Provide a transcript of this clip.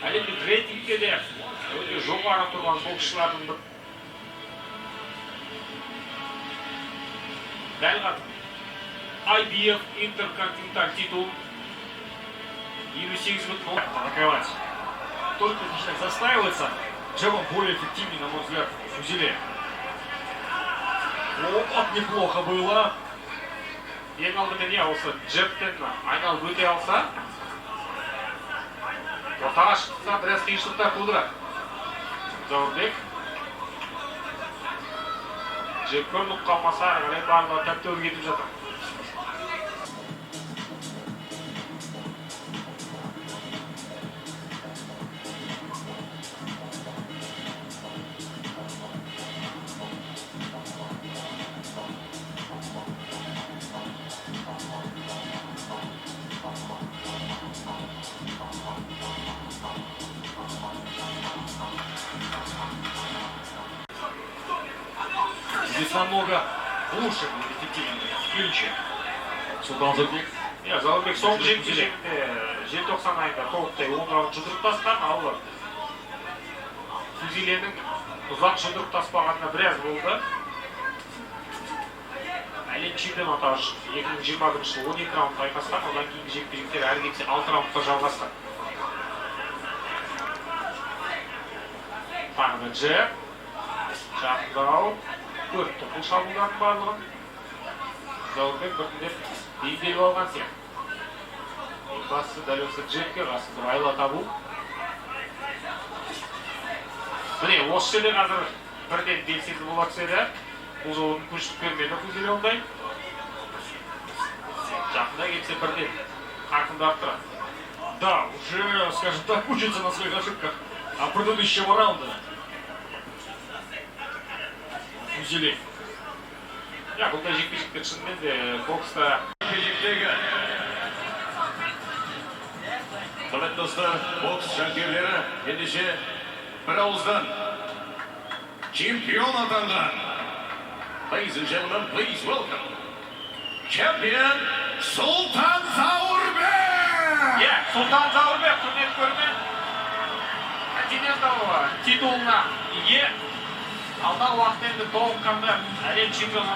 әлемдік рейтингте де өте жоғары тұрған боксшылардың бір. Дәл қазір IBF интерконтиненталь титул 28 минут атаковать. Только начинает застаиваться, джебом более эффективнее, на мой взгляд, Фузеле. Вот неплохо было. ең алдымен осы джебтен айналып өте алса, ортаға шықса біраз қиыншылықтар тудырады. Заурбек джеб көрініп қалмаса, ары қарай барлығы тәп-тәуір кетіп жатыр. Здесь намного лучше будет эффективен в клинче. Султан Заурбек. Заурбек соңғы жекпе-жегінде желтоқсан айында толықтай 10 раунд жұдырықтасқан, ал Фузеленің ұзақ жұдырықтаспағанына біраз болды. Әлем чемпионы атағы 2021 жылы 12 раунд айқасқан, одан кейінгі жекпе-жектер әрі кетсе 6 раундқа жалғасқан. Тағы да джеб, жақындау, көріпті бұл шабуылдардың барлығын. Заурбек біртіндеп бейімделіп алған сияқты. Ең бастысы дәл осы джебке қарсы бір айла табу. Міне, осы жерде қазір бірден белсенді бола түседі. Бұл жолын көшіп бермеді Фузеле ондай. Жақында келсе бірден қарқынды арттырады. Да, уже, скажем так, учится на своих ошибках от предыдущего раунда. Фузеле. Бұл да жекпе-жекте шынымен де бокста. Құрметті достар, бокс жанкүйерлері ендеше бір ауыздан чемпион атанған. Ladies and gentlemen, please welcome Champion Султан Заурбек! Султан Заурбек, құрметті көрермен, континентал титулына ие. Алдағы уақытта енді толыққанды әлем чемпионы